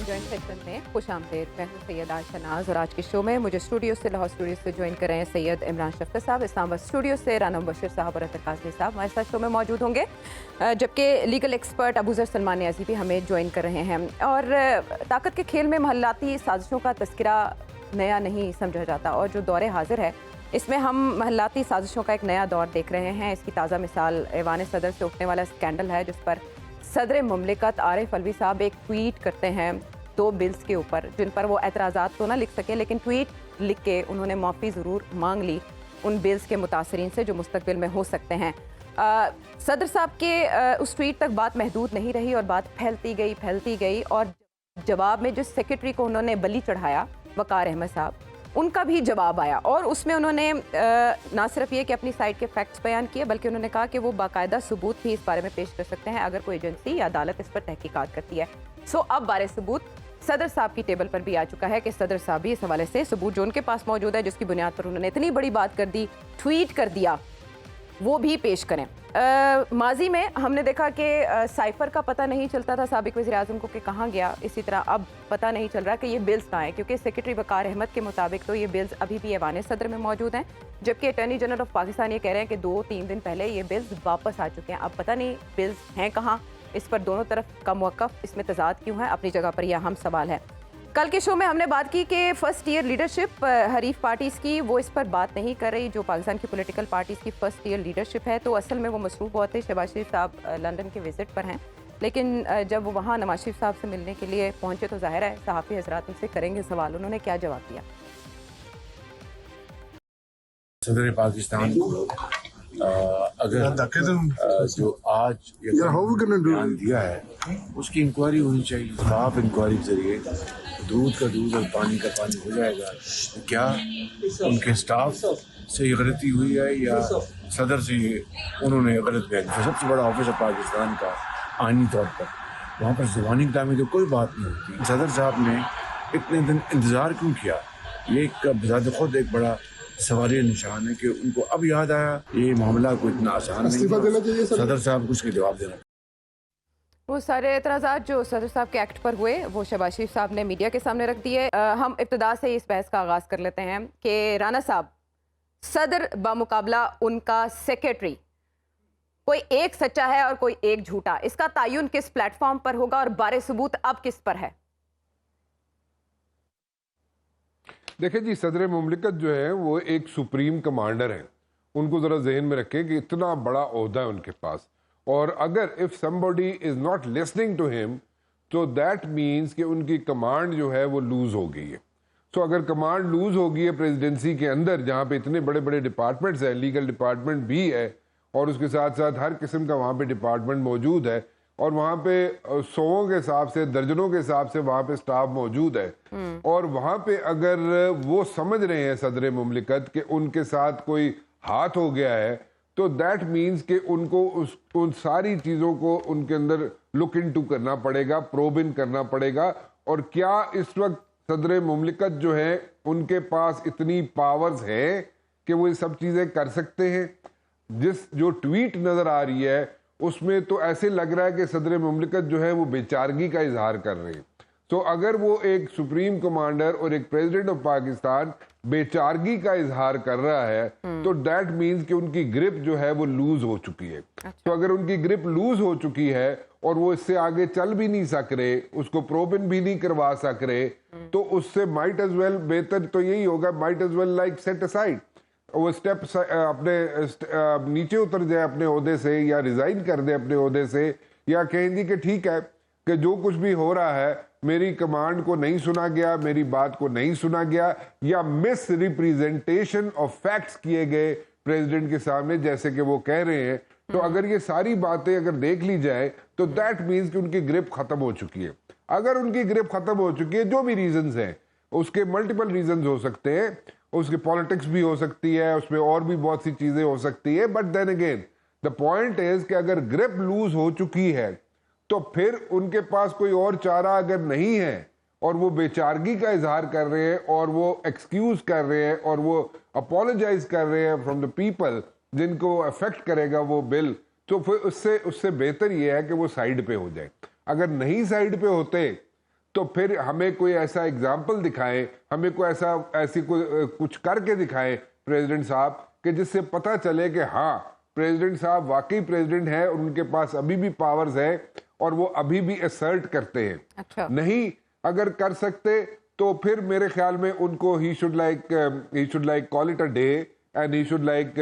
Joint session में खुश आमदेद। मैं हूँ सैयद शनाज और आज के शो में मुझे स्टूडियो से लाहौर स्टूडियो से ज्वाइन कर रहे हैं सैयद इमरान शफकत साहब, इस्लामाबाद स्टूडियो से राना मुबशर साहब और अतर काज़मी साहब हमारे साथ शो में मौजूद होंगे, जबकि लीगल एक्सपर्ट अबूजर सलमान नियाज़ी भी हमें ज्वाइन कर रहे हैं। और ताकत के खेल में महल्लाती साजिशों का तस्करा नया नहीं समझा जाता और जो दौरे हाजिर है इसमें हम महल्लाती साजिशों का एक नया दौर देख रहे हैं। इसकी ताज़ा मिसाल ऐवान सदर से उठने वाला स्कैंडल है, जिस पर सदर मुमलिकत आरिफ अलवी साहब एक ट्वीट करते हैं 2 बिल्स के ऊपर, जिन पर वो एतराज़ात तो ना लिख सके, लेकिन ट्वीट लिख के उन्होंने माफ़ी ज़रूर मांग ली उन बिल्स के मुतासरीन से जो मुस्तकबिल में हो सकते हैं। सदर साहब के उस ट्वीट तक बात महदूद नहीं रही और बात फैलती गई और जवाब में जिस सेक्रेटरी को उन्होंने बलि चढ़ाया वकार अहमद साहब, उनका भी जवाब आया और उसमें उन्होंने ना सिर्फ ये कि अपनी साइड के फैक्ट्स बयान किए, बल्कि उन्होंने कहा कि वो बाकायदा सबूत भी इस बारे में पेश कर सकते हैं अगर कोई एजेंसी या अदालत इस पर तहकीकात करती है। सो अब बारे सबूत सदर साहब की टेबल पर भी आ चुका है कि सदर साहब भी इस हवाले से सबूत जो उनके पास मौजूद है, जिसकी बुनियाद पर उन्होंने इतनी बड़ी बात कर दी, ट्वीट कर दिया, वो भी पेश करें। माजी में हमने देखा कि साइफर का पता नहीं चलता था साबिक वज़ीर आज़म को कि कहाँ गया, इसी तरह अब पता नहीं चल रहा कि ये बिल्स कहाँ हैं, क्योंकि सेक्रेटरी वकार अहमद के मुताबिक तो ये बिल्स अभी भी ऐवान सदर में मौजूद हैं, जबकि अटॉर्नी जनरल ऑफ पाकिस्तान ये कह रहे हैं कि 2-3 दिन पहले ये बिल्स वापस आ चुके हैं। अब पता नहीं बिल्स हैं कहाँ, इस पर दोनों तरफ का मौक़िफ़, इसमें तज़ाद क्यों है, अपनी जगह पर यह अहम सवाल है। कल के शो में हमने बात की कि फर्स्ट ईयर लीडरशिप हरीफ पार्टीज़ की, वो इस पर बात नहीं कर रही, जो पाकिस्तान की पॉलिटिकल पार्टीज़ की फर्स्ट ईयर लीडरशिप है। तो असल में वो मसरूफ़ बहुत थे, शहबाज शरीफ साहब लंदन के विज़िट पर हैं, लेकिन जब वो वहाँ नवाज शरीफ साहब से मिलने के लिए पहुँचे तो ज़ाहिर है सहाफ़ी हज़रात उनसे करेंगे सवाल। उन्होंने क्या जवाब दिया? सदर पाकिस्तान अगर जो आज बयान दिया है उसकी इंक्वायरी होनी चाहिए, साफ इंक्वायरी के जरिए दूध का दूध और पानी का पानी हो जाएगा। क्या उनके स्टाफ से ये गलती हुई है या सदर से ये उन्होंने गलत बयान दिया? सबसे बड़ा ऑफिस है पाकिस्तान का आईनी तौर पर, वहाँ पर ज़ुबानी टाइम तो कोई बात नहीं होती। सदर साहब ने इतने दिन इंतज़ार क्यों किया? ये बजाते खुद एक बड़ा सवालिया निशान है कि उनको अब याद आया। ये मामला कोई इतना आसान नहीं, सदर साहब को उसके जवाब देना। वो सारे एतराज़ात जो सदर साहब के एक्ट पर हुए वो शहबाज शरीफ साहब ने मीडिया के सामने रख दिए। हम इब्तिदा से इस बहस का आगाज़ कर लेते हैं कि राना साहब, सदर बामुकाबला उनका सेक्रेटरी, कोई एक सच्चा है और कोई एक झूठा, इसका तायुन किस प्लेटफॉर्म पर होगा और बारे सबूत अब किस पर है? देखिए जी, सदर मुमलिकत जो है वो एक सुप्रीम कमांडर हैं। उनको ज़रा जहन में रखें कि इतना बड़ा ओहदा है उनके पास, और अगर if somebody is not listening to him तो दैट मीन्स कि उनकी कमांड जो है वो लूज़ हो गई है। तो अगर कमांड लूज़ हो गई है प्रेसिडेंसी के अंदर, जहाँ पे इतने बड़े बड़े डिपार्टमेंट्स हैं, लीगल डिपार्टमेंट भी है और उसके साथ साथ हर किस्म का वहाँ पे डिपार्टमेंट मौजूद है, और वहाँ पे सौओं के हिसाब से, दर्जनों के हिसाब से वहाँ पे स्टाफ मौजूद है, और वहाँ पे अगर वो समझ रहे हैं सदर मुमलिकत कि उनके साथ कोई हाथ हो गया है, तो दैट मीन्स कि उनको उन सारी चीज़ों को उनके अंदर लुक इनटू करना पड़ेगा, प्रोब इन करना पड़ेगा। और क्या इस वक्त सदर मुमलिकत जो है उनके पास इतनी पावर्स हैं कि वो ये सब चीज़ें कर सकते हैं? जो ट्वीट नज़र आ रही है उसमें तो ऐसे लग रहा है कि सदर मुमलिकत जो है वो बेचारगी का इजहार कर रहे हैं। तो अगर वो एक सुप्रीम कमांडर और एक प्रेसिडेंट ऑफ पाकिस्तान बेचारगी का इजहार कर रहा है तो दैट मीन्स कि उनकी ग्रिप जो है वो लूज हो चुकी है। तो अगर उनकी ग्रिप लूज हो चुकी है और वो इससे आगे चल भी नहीं सक रहे, उसको प्रोबिन भी नहीं करवा सक रहे, तो उससे माइट एज वेल, बेहतर तो यही होगा, might as well like set aside, वो स्टेप अपने नीचे उतर जाए अपने ओहदे से, या रिजाइन कर दे अपने ओहदे से, या कहेंगे कि ठीक है कि जो कुछ भी हो रहा है मेरी कमांड को नहीं सुना गया, मेरी बात को नहीं सुना गया, या मिस रिप्रेजेंटेशन ऑफ फैक्ट्स किए गए प्रेसिडेंट के सामने जैसे कि वो कह रहे हैं। तो अगर ये सारी बातें अगर देख ली जाए तो दैट मीन्स कि उनकी ग्रिप खत्म हो चुकी है। अगर उनकी ग्रिप खत्म हो चुकी है, जो भी रीजंस हैं, उसके मल्टीपल रीजंस हो सकते हैं, उसकी पॉलिटिक्स भी हो सकती है, उसमें और भी बहुत सी चीजें हो सकती है, but then again the point is कि अगर ग्रिप लूज हो चुकी है तो फिर उनके पास कोई और चारा अगर नहीं है और वो बेचारगी का इजहार कर रहे हैं और वो एक्सक्यूज कर रहे हैं और वो अपोलोजाइज कर रहे हैं फ्रॉम द पीपल जिनको अफेक्ट करेगा वो बिल, तो फिर उससे बेहतर ये है कि वो साइड पे हो जाए। अगर नहीं साइड पे होते तो फिर हमें कोई ऐसा एग्जाम्पल दिखाएं, हमें कोई ऐसी कोई कुछ करके दिखाएं प्रेसिडेंट साहब कि जिससे पता चले कि हाँ प्रेसिडेंट साहब वाकई प्रेसिडेंट है और उनके पास अभी भी पावर्स है और वो अभी भी असर्ट करते हैं। अच्छा। नहीं अगर कर सकते तो फिर मेरे ख्याल में उनको he should like call it a day and he should like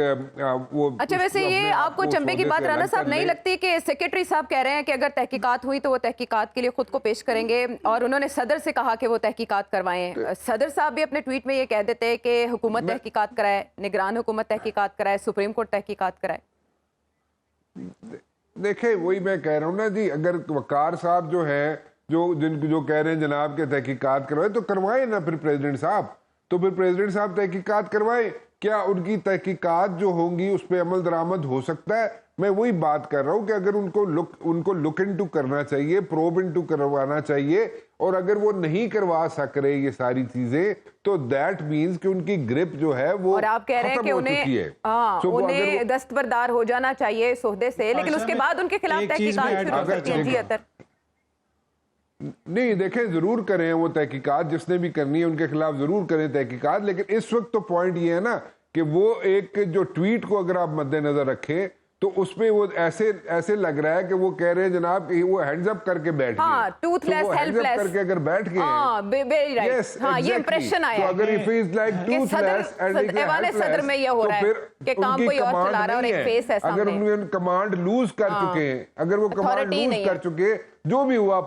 वो। अच्छा, वैसे ये आपको चंबे की बात राणा साहब नहीं लगती कि सेक्रेटरी साहब कह रहे हैं कि अगर तहकीकात हुई तो वो तहकीकात के लिए खुद को पेश करेंगे और उन्होंने सदर से कहा कि वो तहकीकात करवाएं। सदर साहब भी अपने ट्वीट में ये कह देते हैं कि हुकूमत तहकीकात कराए, निगरान हुकूमत तहकीकात कराए, सुप्रीम कोर्ट तहकीकात कराए। देखे वही मैं कह रहा हूँ ना जी, अगर वकार साहब जो है जो कह रहे हैं जनाब के तहकीकात करवाए तो करवाए ना फिर प्रेसिडेंट साहब, तो फिर प्रेसिडेंट साहब तहकीकात करवाए। क्या उनकी तहकीकात जो होंगी उस पर अमल दरामद हो सकता है? मैं वही बात कर रहा हूं कि अगर उनको लुक इनटू करना चाहिए, प्रोब इनटू करवाना चाहिए, और अगर वो नहीं करवा सक रहे ये सारी चीजें तो दैट मींस कि उनकी ग्रिप जो है वो और आप कह रहे हैं कि उन्हें दस्तबरदार हो जाना चाहिए सोहदे से, लेकिन उसके बाद उनके खिलाफ तहकीकात शुरू हो सकती है। जी अतर नहीं देखें, जरूर करें वो तहकीकात, जिसने भी करनी है उनके खिलाफ जरूर करें तहकीकात, लेकिन इस वक्त तो पॉइंट ये है ना कि वो एक जो ट्वीट को अगर आप मद्देनजर रखें तो उसमें वो ऐसे लग रहा है कि वो कह रहे हैं जनाब कि वो हैंड्स अप करके बैठ गए। हाँ, टूथलेस, हेल्पलेस करके अगर बैठ गए, वेरी राइट, हाँ ये इंप्रेशन आया। तो अगर if he is like toothless and ऐवान सदर में ये हो रहा है कि काम कोई और चला रहा है और एक फेस है सामने। अगर उन्होंने कमांड लूज कर चुके हैं, अगर वो कमांड लूज कर चुके, जो भी हुआ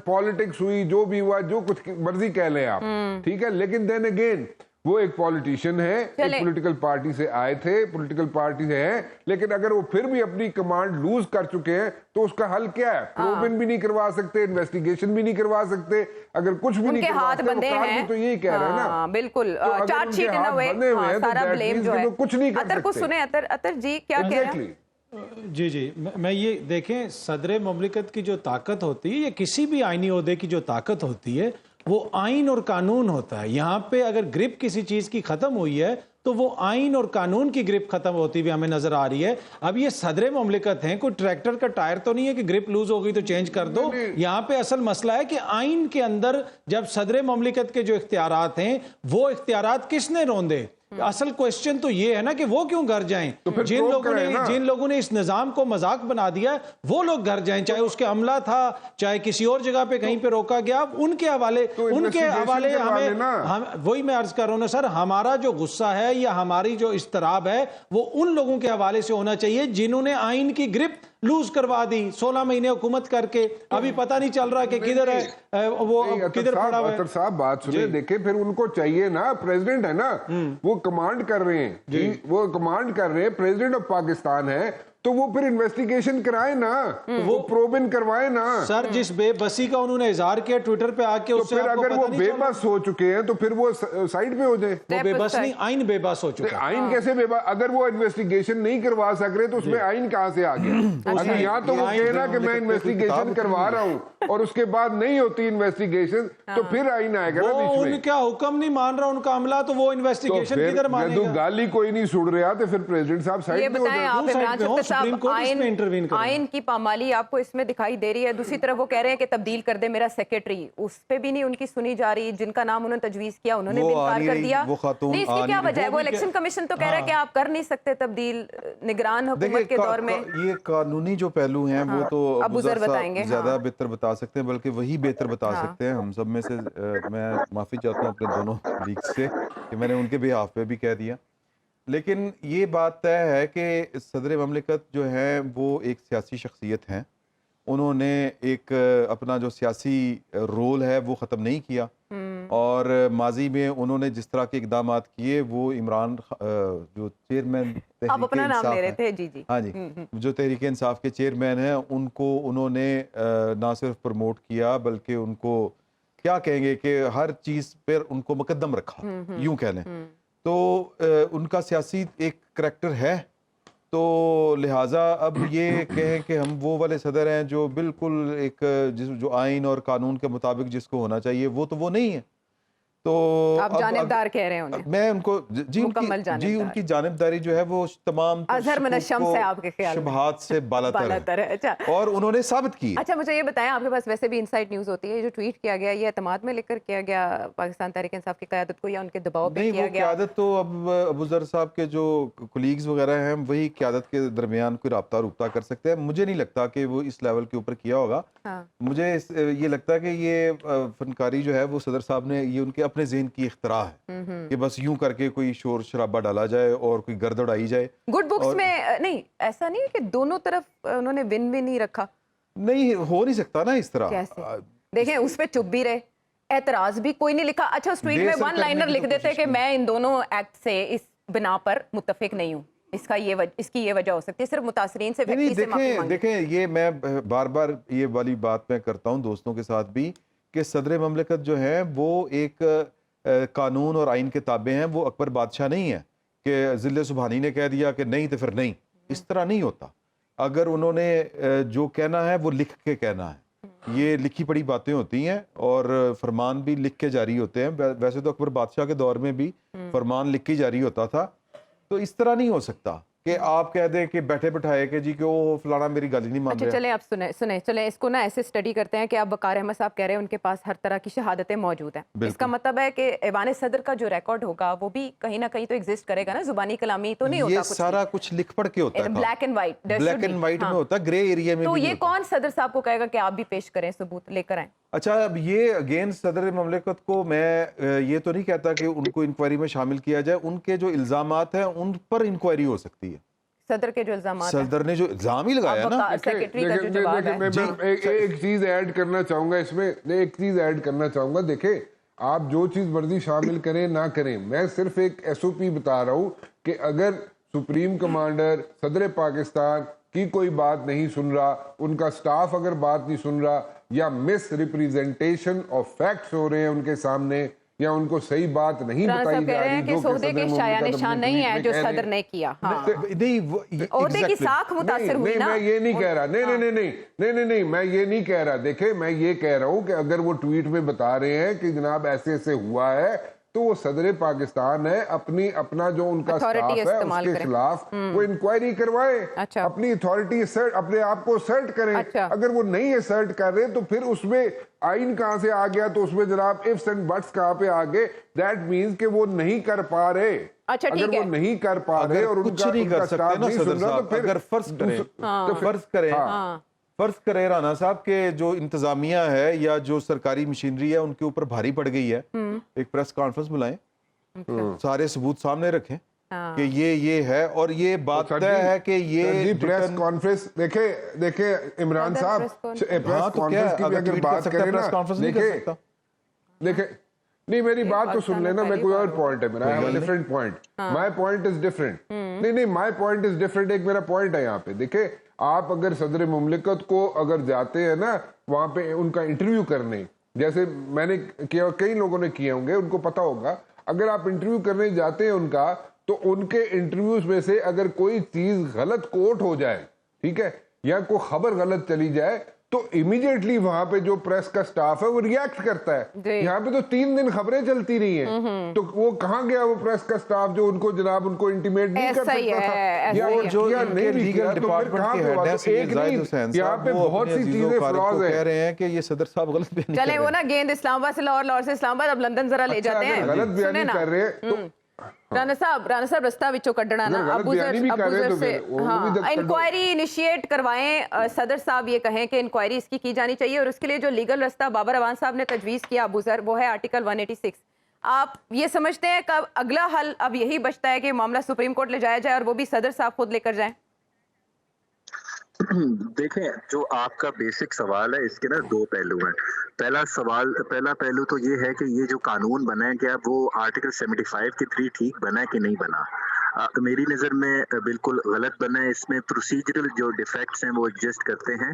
पॉलिटिक्स हुई, जो भी हुआ, जो कुछ मर्जी कह लें आप, ठीक है, लेकिन देन अगेन वो एक पॉलिटिशियन है, एक पॉलिटिकल पार्टी से आए थे, पॉलिटिकल पार्टी से हैं, लेकिन अगर वो फिर भी अपनी कमांड लूज कर चुके हैं तो उसका हल क्या है? प्रोबिन भी नहीं करवा सकते, इन्वेस्टिगेशन भी नहीं करवा सकते, अगर कुछ भी नहीं करवा सकते, बंदे हैं तो यही कह रहे हैं ना, बिल्कुल चार्जशीट इन अ वे, सारा ब्लेम जो है कुछ नहीं कर सकते। अतर को सुने, अतर जी क्या कह रहे हैं? जी मैं ये देखें, सदर मुमलिकत की जो ताकत होती है, ये किसी भी आईनी ओहदे की जो ताकत होती है वो आइन और कानून होता है। यहाँ पे अगर ग्रिप किसी चीज की खत्म हुई है तो वो आइन और कानून की ग्रिप खत्म होती हुई हमें नजर आ रही है। अब ये सदर मुमलिकत हैं, कोई ट्रैक्टर का टायर तो नहीं है कि ग्रिप लूज हो गई तो चेंज कर दो। यहाँ पे असल मसला है कि आइन के अंदर जब सदर मुमलिकत के जो इख्तियारात हैं वो इख्तियारात किसने रोंदे? असल क्वेश्चन तो ये है ना कि वो क्यों घर जाएं? तो जिन लोगों ने इस निजाम को मजाक बना दिया वो लोग घर जाएं, चाहे उसके अमला था, चाहे किसी और जगह पे कहीं पे रोका गया, उनके हवाले हम वही मैं अर्ज कर रहा हूं ना सर, हमारा जो गुस्सा है या हमारी जो इस्तराब है वो उन लोगों के हवाले से होना चाहिए जिन्होंने आइन की ग्रिप लूज करवा दी 16 महीने हुकूमत करके, अभी पता नहीं चल रहा कि किधर है वो, किधर पड़ा हुआ है। साहब बात सुने, देखे फिर उनको चाहिए ना, प्रेसिडेंट है ना, वो कमांड कर रहे हैं, वो कमांड कर रहे हैं, प्रेसिडेंट ऑफ पाकिस्तान है, तो वो फिर इन्वेस्टिगेशन कराए ना, वो प्रोबिन करवाए ना। सर जिस बेबसी का उन्होंने इजहार किया ट्विटर पे आके, तो फिर अगर वो बेबस हो चुके हैं तो फिर वो साइड पे हो जाए। वो बेबस नहीं, आइन बेबस हो चुका है। आइन कैसे बेबस? अगर वो इन्वेस्टिगेशन नहीं करवा सक रहे तो उसमें आइन कहां से आ गया? अगर यहाँ तो वो कह रहा कि मैं इन्वेस्टिगेशन करवा रहा हूँ और उसके बाद नहीं होती इन्वेस्टिगेशन तो फिर आइन आएगा ना बीच में। उनका हुक्म नहीं मान रहा उनका अमला, तो वो इन्वेस्टिगेशन किधर मानेगा? गाली कोई नहीं सुन रहा तो फिर प्रेसिडेंट साहब साइड पे हो जाए। आइन की पामाली आपको इसमें दिखाई दे रही है। दूसरी तरफ वो कह रहे हैं कि तब्दील कर दे मेरा सेक्रेटरी, उस पे भी नहीं उनकी सुनी जा रही। जिनका नाम उन्होंने तजवीज किया उन्होंने भी इनकार कर दिया। नहीं, इसकी क्या वजह है? वो इलेक्शन कमीशन तो कह रहा है कि आप कर नहीं सकते तब्दील निगरान हुकूमत के दौर में। ये कानूनी जो पहलू हैं वो तो अबू ज़र बताएंगे, ज्यादा बेहतर बता सकते हैं, बल्कि वही बेहतर बता सकते हैं हम सब में से। मैं माफी चाहता हूँ अपने दोनों लीग्स से कि मैंने उनके बिहाफ पे भी कह दिया, लेकिन ये बात तय है कि सदर ममलिकत जो है वो एक सियासी शख्सियत हैं। उन्होंने एक अपना जो सियासी रोल है वो ख़त्म नहीं किया, और माजी में उन्होंने जिस तरह के इकदाम किए वो इमरान जो चेयरमैन आप अपना नाम ले रहे थे, जी जी, हाँ जी, जो तहरीक इंसाफ के चेयरमैन हैं उनको उन्होंने ना सिर्फ प्रमोट किया बल्कि उनको क्या कहेंगे कि हर चीज़ पर उनको मुकद्दम रखा, यूँ कह लें। तो उनका सियासी एक करैक्टर है, तो लिहाजा अब ये कहें कि हम वो वाले सदर हैं जो बिल्कुल एक जो आइन और कानून के मुताबिक जिसको होना चाहिए वो तो वो नहीं है। तो आप जानिबदार कह रहे हैं उन्हें? मैं उनको जी मुकम्मल उनकी जानिबदार। उनकी जानिबदारी जो है वो तमाम अज़हर मिन अश-शम्स है आपके ख्याल में? शुबहात से बालातर बालातर है, अच्छा। है और उन्होंने साबित की। अच्छा मुझे ये बताएं, आपके पास वैसे भी इनसाइड न्यूज़ होती है, जो ट्वीट किया गया ये एतमाद में लेकर किया गया पाकिस्तान तहरीक इंसाफ की क़यादत को, या उनके दबाव पे नहीं, किया वो गया? क़यादत तो अब अबू ज़र साहब के जो कोलीग्स वगैरह हैं वही क़यादत के दरमियान कोई राब्ता रुब्ता कर सकते हैं। मुझे नहीं लगता कि वो इस लेवल के ऊपर किया होगा। हाँ। मुझे ये लगता है कि ये फनकारी जो है वो सदर साहब ने ये उनके अपने ज़हन की इख्तरा है कि बस यूं करके कोई शोर शराबा डाला जाए और कोई गर्द उड़ाई जाए। गुड बुक्स में नहीं, ऐसा नहीं है कि दोनों तरफ उन्होंने विन विन ही रखा? नहीं, हो नहीं सकता ना इस तरह। कैसे? देखें उस पे चुप भी रहे, एतराज भी कोई नहीं लिखा। अच्छा उस ट्वीट में वन लाइनर लिख देते कि मैं इन दोनों एक्ट से इस बिना पर मुत्तफिक नहीं हूँ, इसकी ये वजह हो सकती है, सिर्फ मुतासरीन से व्यक्ति से माफी मांगी। देखें ये मैं बार बार ये वाली बात मैं करता हूँ दोस्तों के साथ भी कि सदर ममलिकत जो है वो एक कानून और आइन के ताबे हैं। वो अकबर बादशाह नहीं है कि ज़िले सुबहानी ने कह दिया कि नहीं तो फिर नहीं, इस तरह नहीं होता। अगर उन्होंने जो कहना है वो लिख के कहना है। ये लिखी पड़ी बातें होती हैं और फरमान भी लिख के जारी होते हैं। वैसे तो अकबर बादशाह के दौर में भी फरमान लिख के जारी होता था। तो इस तरह नहीं हो सकता कि आप कह दें कि बैठे बिठाए कि जी कि वो फलाना मेरी गाली नहीं मान अच्छा रहा। चले आप सुने चले इसको ना ऐसे स्टडी करते हैं कि अब वकार अहमद साहब कह रहे हैं उनके पास हर तरह की शहादतें मौजूद हैं। इसका मतलब है कि ऐवान सदर का जो रिकॉर्ड होगा वो भी कहीं ना कहीं तो एग्जिस्ट करेगा ना, जुबानी कलामी तो नहीं होता ये कुछ सारा कुछ लिख पढ़ के होता है, black and white, black and white में होता है, ग्रे एरिया में तो भी ये नहीं होता। कौन सदर साहब को कहेगा कि आप भी पेश करें, सबूत लेकर आए? अच्छा अब ये अगेन सदर ममलिकत को मैं ये तो नहीं कहता कि उनको इंक्वायरी में शामिल किया जाए। उनके जो इल्जामात हैं उन पर इंक्वायरी हो सकती है। सदर के जो इल्जामात हैं, सदर ने जो इल्जाम ही लगाया ना, सेक्रेटरी का जो जवाब है। मैं एक चीज ऐड करना चाहूंगा इसमें, एक चीज ऐड करना चाहूंगा। देखे आप जो चीज मर्जी शामिल करें ना करें, मैं सिर्फ एक SOP बता रहा हूं कि अगर सुप्रीम कमांडर सदर पाकिस्तान की कोई बात नहीं सुन रहा, उनका स्टाफ अगर बात नहीं सुन रहा, या मिस रिप्रेजेंटेशन ऑफ फैक्ट्स हो रहे हैं उनके सामने, या उनको सही बात नहीं बताई जा रही, जो सौदे के शाया निशान नहीं है जो सदर ने किया। हाँ। ओहदे की साख मुतासिर हुई ना। मैं ये नहीं कह रहा, नहीं, मैं ये नहीं कह रहा। देखे मैं ये कह रहा हूँ कि अगर वो ट्वीट में बता रहे हैं कि जनाब ऐसे ऐसे हुआ है, तो वो सदर पाकिस्तान है, अपना जो उनका स्टाफ है उसके खिलाफ वो इंक्वायरी करवाए। अच्छा। अपनी अथॉरिटी अपने आप को सर्ट करें। अच्छा। अगर वो नहीं है सर्ट कर रहे तो फिर उसमें आइन कहां से आ गया, तो उसमें जनाब इफ्स एंड बट्स कहां पे आ गए? दैट मींस कि वो नहीं कर पा रहे। अच्छा, अगर वो नहीं कर पा रहे और कुछ नहीं कर सकते ना सदर साहब, अगर फर्ज करें राना साहब के जो इंतजामिया है या जो सरकारी मशीनरी है उनके ऊपर भारी पड़ गई है, एक प्रेस कॉन्फ्रेंस बुलाएं, सारे सबूत सामने रखें कि ये है और ये बात तय है कि ये प्रेस कॉन्फ्रेंस देखे इमरान साहब प्रेस कॉन्फ्रेंस की भी अगर बात करें ना, देखे नहीं मेरी बात तो सुन लेना, मैं कोई और पॉइंट है मेरा, I have a different point, my point is different. नहीं माय पॉइंट इज डिफरेंट, एक मेरा पॉइंट है यहाँ पे। देखे आप अगर सदर मुमलिकत को अगर जाते हैं ना वहां पे उनका इंटरव्यू करने, जैसे मैंने किया, कई लोगों ने किए होंगे, उनको पता होगा, अगर आप इंटरव्यू करने जाते हैं उनका, तो उनके इंटरव्यूज में से अगर कोई चीज गलत कोट हो जाए, ठीक है, या कोई खबर गलत चली जाए, तो इमीडिएटली वहां पे जो प्रेस का स्टाफ है वो रिएक्ट करता है। यहाँ पे तो 3 दिन खबरें चलती रही हैं, तो वो कहाँ गया वो प्रेस का स्टाफ जो उनको जनाब उनको इंटीमेट नहीं कर सकता था, या जो नहीं लीगल डिपार्टमेंट के हेड है एक नहीं, यहाँ पे बहुत सी चीजें फ्लॉज है। कह रहे हैं कि ये सदर साहब गलत बयानी चले वो ना गेंद इस्लामाबाद से लाहौर, लाहौर से इस्लामाबाद, अब लंदन जरा ले जाते हैं। गलत बयानी कर रहे हैं तो राना साहब रास्ता विचों कढ़ना ना, अबूजर से हाँ इंक्वायरी इनिशिएट करवाएं। सदर साहब ये कहें कि इंक्वायरी इसकी की जानी चाहिए, और उसके लिए जो लीगल रास्ता बाबर अवान साहब ने तजवीज़ किया अबूजर, वो है आर्टिकल 186। आप ये समझते हैं कि अगला हल अब यही बचता है कि मामला सुप्रीम कोर्ट ले जाया जाए और वो भी सदर साहब खुद लेकर जाएं? देखें, जो आपका बेसिक सवाल है इसके ना 2 पहलू हैं। पहला पहलू तो ये है कि ये जो कानून बना है क्या वो आर्टिकल 75 के 3 ठीक बना है कि नहीं बना। मेरी नज़र में बिल्कुल गलत बना है। इसमें प्रोसीजरल जो डिफेक्ट्स हैं वो एग्जिस्ट करते हैं।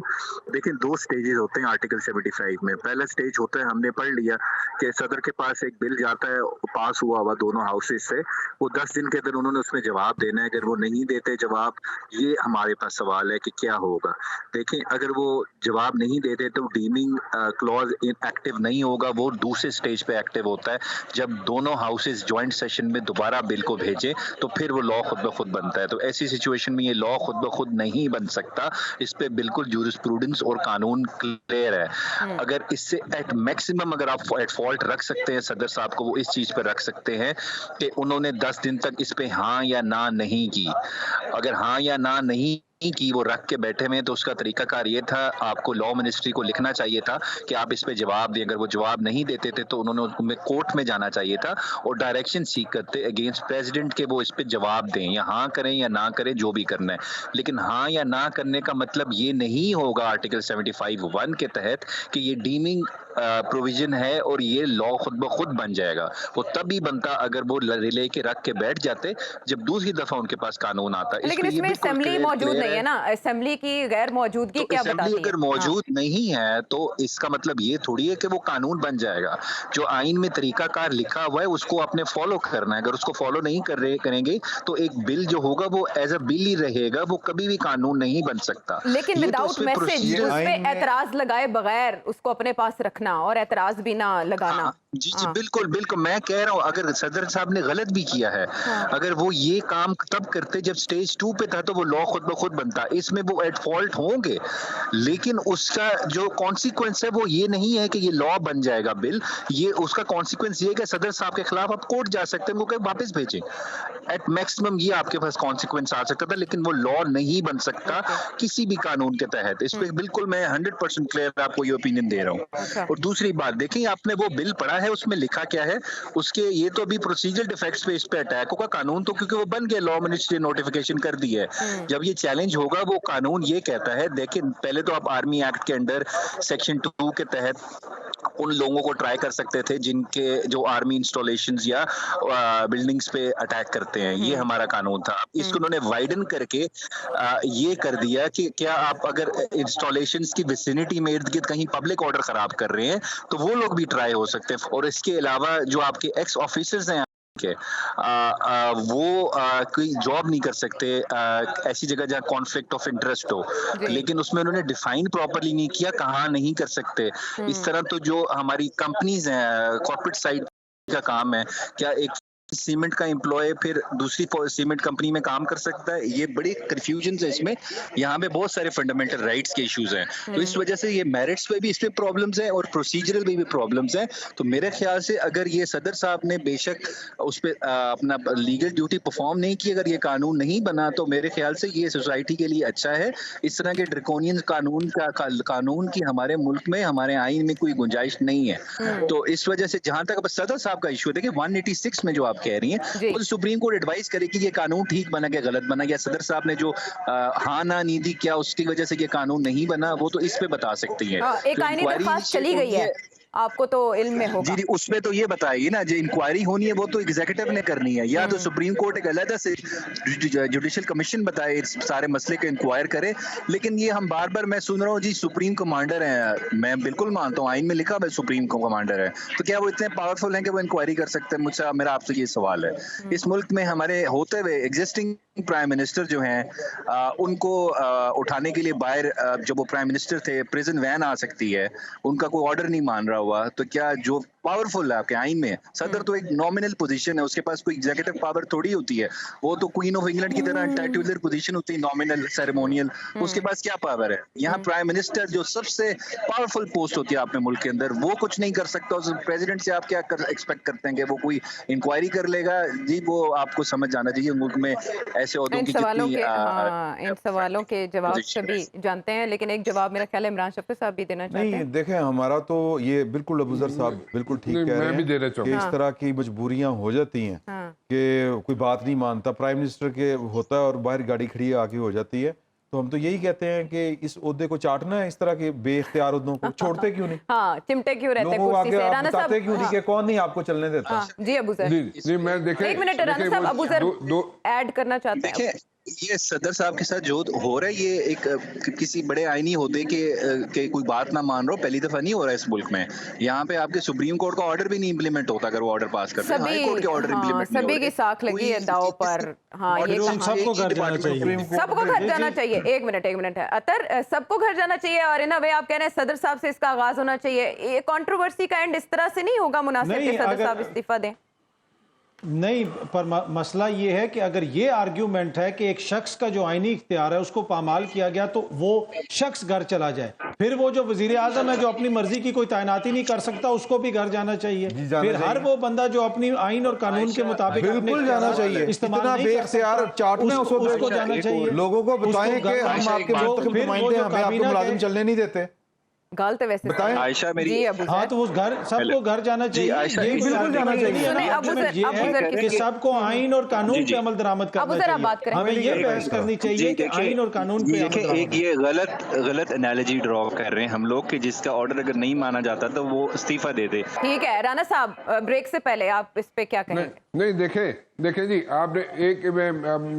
देखिए 2 स्टेजेस होते हैं आर्टिकल 75 में। पहला स्टेज होता है, हमने पढ़ लिया कि सदर के पास एक बिल जाता है, पास हुआ हुआ दोनों हाउसेज से, वो 10 दिन के अंदर उन्होंने उसमें जवाब देना है। अगर वो नहीं देते जवाब, ये हमारे पास सवाल है कि क्या होगा। देखें, अगर वो जवाब नहीं देते तो डीमिंग क्लॉज एक्टिव नहीं होगा, वो दूसरे स्टेज पे एक्टिव होता है। जब दोनों हाउसेज ज्वाइंट सेशन में दोबारा बिल को भेजे तो फिर वो लॉ खुद ब खुद बनता है। तो ऐसी सिचुएशन में ये लॉ खुद ब खुद नहीं बन सकता। इस पे बिल्कुल जूरिस्प्रूडेंस और कानून क्लियर है। अगर इससे एट मैक्सिमम अगर आप एट फॉल्ट रख सकते हैं सदर साहब को, वो इस चीज पर रख सकते हैं कि उन्होंने 10 दिन तक इस पे हाँ या ना नहीं की। अगर हाँ या ना नहीं की वो रख के बैठे हुए, तो उसका तरीकाकार ये था, आपको लॉ मिनिस्ट्री को लिखना चाहिए था कि आप इस पे जवाब दें। अगर वो जवाब नहीं देते थे तो उन्होंने कोर्ट में जाना चाहिए था और डायरेक्शन सीख करते अगेंस्ट प्रेसिडेंट के वो इस पे जवाब दें, या हाँ करें या ना करें, जो भी करना है। लेकिन हाँ या ना करने का मतलब ये नहीं होगा आर्टिकल 75(1) के तहत कि ये डीमिंग प्रोविजन है और ये लॉ खुद ब खुद बन जाएगा। वो तभी बनता अगर वो रिले के रख के बैठ जाते जब दूसरी दफा उनके पास कानून आता। लेकिन इसमें असेंबली मौजूद नहीं है ना, असेंबली की गैर मौजूदगी क्या बताती है? अगर मौजूद नहीं है तो इसका मतलब ये थोड़ी है कि वो कानून बन जाएगा। जो आइन में तरीकाकार लिखा हुआ है उसको आपने फॉलो करना है। अगर उसको फॉलो नहीं करेंगे तो एक बिल जो होगा वो एज अ बिल ही रहेगा, वो कभी भी कानून नहीं बन सकता। लेकिन विदाउट मैसेज उस पे एतराज लगाए बगैर उसको अपने पास रखना और एतराज भी ना लगाना। जी बिल्कुल बिल्कुल, मैं कह रहा हूँ अगर सदर साहब ने गलत भी किया है, अगर वो ये काम तब करते जब स्टेज 2 पे था तो वो लॉ खुद ब खुद बनता। इसमें वो एट फॉल्ट होंगे, लेकिन उसका जो कॉन्सिक्वेंस है वो ये नहीं है कि ये लॉ बन जाएगा बिल। ये उसका कॉन्सिक्वेंस ये है कि सदर साहब के खिलाफ आप कोर्ट जा सकते हैं, उनको वापस भेजें। एट मैक्सिमम ये आपके पास कॉन्सिक्वेंस आ सकता था, लेकिन वो लॉ नहीं बन सकता किसी भी कानून के तहत। इस पे बिल्कुल मैं 100% क्लियर आपको ये ओपिनियन दे रहा हूँ। और दूसरी बात देखिए, आपने वो बिल पढ़ा है, उसमें लिखा क्या है उसके, ये तो अभी प्रोसीजरल डिफेक्ट्स पे इस पे अटैक होगा। कानून तो क्योंकि वो बन गया, लॉ मिनिस्ट्री नोटिफिकेशन कर दी है। जब ये चैलेंज होगा वो कानून ये कहता है, देखिए पहले तो आप आर्मी एक्ट के अंडर सेक्शन 2 के तहत उन लोगों को ट्राई कर सकते थे जिनके जो आर्मी इंस्टॉलेशंस या बिल्डिंग्स पे अटैक करते हैं, ये हमारा कानून था। इसको उन्होंने वाइडन करके ये कर दिया कि क्या आप अगर इंस्टॉलेशंस की विसिनिटी में इर्द गिर्द कहीं पब्लिक ऑर्डर खराब कर रहे हैं तो वो लोग भी ट्राई हो सकते हैं। और इसके अलावा जो आपके एक्स ऑफिसर्स हैं के वो कोई जॉब नहीं कर सकते ऐसी जगह जहाँ कॉन्फ्लिक्ट ऑफ इंटरेस्ट हो, लेकिन उसमें उन्होंने डिफाइन प्रॉपर्ली नहीं किया कहाँ नहीं कर सकते। इस तरह तो जो हमारी कंपनीज हैं, कॉर्पोरेट साइड का काम है, क्या एक सीमेंट का एम्प्लॉय फिर दूसरी सीमेंट कंपनी में काम कर सकता है? ये बड़ी कंफ्यूजन है इसमें। यहाँ पे बहुत सारे फंडामेंटल राइट्स के इश्यूज हैं, तो इस वजह से ये मेरिट्स पे भी इसमें प्रॉब्लम्स हैं और प्रोसीजरल पे भी प्रॉब्लम्स हैं। तो मेरे ख्याल से अगर ये सदर साहब ने बेशक उस पर अपना लीगल ड्यूटी परफॉर्म नहीं की, अगर ये कानून नहीं बना, तो मेरे ख्याल से ये सोसाइटी के लिए अच्छा है। इस तरह के ड्रैकोनियन कानून की हमारे मुल्क में, हमारे आइन में कोई गुंजाइश नहीं है। तो इस वजह से जहां तक सदर साहब का इशू है, देखिए 186 में जो आप कह रही हैं, तो सुप्रीम कोर्ट एडवाइस करे कि ये कानून ठीक बना क्या गलत बना, या सदर साहब ने जो हाँ ना नहीं दी, क्या उसकी वजह से ये कानून नहीं बना, वो तो इस पे बता सकती है। एक आईनी दरखास्त चली गई है, आपको तो इल्म में होगा। जी उसमें तो ये बताइए ना, जो इंक्वायरी होनी है वो तो एग्जीक्यूटिव ने करनी है, या तो सुप्रीम कोर्ट एक अलग से जुडिशियल कमीशन बताए इस सारे मसले को इंक्वायर करे। लेकिन ये हम बार बार मैं सुन रहा हूँ जी सुप्रीम कमांडर है, मैं बिल्कुल मानता हूँ आइन में लिखा है सुप्रीम कमांडर है, तो क्या वो इतने पावरफुल हैं कि वो इंक्वायरी कर सकते हैं? मुझसे मेरा आपसे ये सवाल है। इस मुल्क में हमारे होते हुए एग्जिस्टिंग प्राइम मिनिस्टर जो हैं उनको उठाने के लिए बाहर जब वो प्राइम मिनिस्टर थे प्रिजन वैन आ सकती है, उनका कोई ऑर्डर नहीं मान रहा हुआ, तो क्या जो पावरफुल है आपके आइन में, सदर तो एक नॉमिनल पोजीशन है, उसके पास कोई एग्जीक्यूटिव पावर थोड़ी होती है, वो तो क्वीन ऑफ इंग्लैंड की तरह टाइटुलर पोजीशन होती है, नॉमिनल सेरेमोनियल, उसके पास क्या पावर है? यहाँ प्राइम मिनिस्टर जो सबसे पावरफुल पोस्ट होती है अपने मुल्क के अंदर, वो कुछ नहीं कर सकता। उस प्रेसिडेंट से आप क्या एक्सपेक्ट करते हैं कि वो कोई इंक्वायरी कर लेगा? जी वो आपको समझ जाना चाहिए मुल्क में ऐसे औहदों की इन सवालों के जवाब सभी जानते हैं, लेकिन एक जवाब मेरा ख्याल है इमरान शफकत साहब भी देना चाहते हैं। नहीं देखें, हमारा तो ये बिल्कुल अबूजर साहब बिल्कुल ठीक कह रहे हैं कि इस तरह की मजबूरियां हो जाती हैं कि कोई बात नहीं मानता, प्राइम मिनिस्टर के होता है और बाहर गाड़ी खड़ी आके हो जाती है, तो हम तो यही कहते हैं कि इस ओहदे को चाटना है, इस तरह के बेइख्तियार ओहदों को छोड़ते क्यों नहीं? हाँ, चिमटे क्यों रहते लोगों को कुर्सी आगे से? आप राना साहब, बताते क्यों नहीं कि कौन नहीं आपको चलने देता? हाँ, जी अबू सर, जी मैं देखे, एक मिनट राना साहब, अबू सर ऐड करना चाहते हैं। देखिए ये सदर साहब के साथ जो हो रहा है ये एक किसी बड़े आईनी होते के कोई बात ना मान रहा हो, पहली दफा नहीं हो रहा है इस मुल्क में। यहाँ पे आपके सुप्रीम कोर्ट का ऑर्डर भी नहीं इम्प्लीमेंट होता अगर वो ऑर्डर पास करते हैं। हाई कोर्ट के ऑर्डर इम्प्लीमेंट नहीं हो सभी रहे। की साख लगी है दाव पर। हाँ, ये ऑर्डर सबको घर जाना चाहिए। सबको घर जाना चाहिए। एक मिनट है अतर, सबको घर जाना चाहिए। और ना वे आप कह रहे हैं सदर साहब से इसका आगाज होना चाहिए। ये कंट्रोवर्सी का एंड इस तरह से नहीं होगा मुनासिब कि सदर साहब इस्तीफा दें? नहीं, पर मसला ये है कि अगर ये आर्ग्यूमेंट है कि एक शख्स का जो आईनी इख्तियार है उसको पामाल किया गया तो वो शख्स घर चला जाए, फिर वो जो वजीर आजम है जो अपनी मर्जी की कोई तैनाती नहीं कर सकता उसको भी घर जाना चाहिए। फिर हर वो बंदा जो अपनी आइन और कानून के मुताबिक बिल्कुल जाना चाहिए। इतना बेइख्तियार चाटना उसको जाना चाहिए। लोगों को बताएं कि हम आपके मुंतखब नुमाइंदे हैं, हमें आपको मुलाजिम चलने नहीं देते। गलत है वैसे आयशा मेरी, जी अबू हाँ, तो उस घर सबको घर जाना चाहिए। ये बिल्कुल जाना चाहिए। कि सबको आइन और कानून पे अमल दरामद करना अबू सर आप बात चाहिए। करें। हमें ये बहस करनी चाहिए कि आइन और कानून पे अमल देखिए एक दरामद। ये गलत एनालॉजी ड्रॉ कर रहे हैं हम लोग कि जिसका ऑर्डर अगर नहीं माना जाता तो वो इस्तीफा दे दे। ठीक है राना साहब, ब्रेक से पहले आप इस पे क्या कहेंगे? नहीं देखे जी, आपने एक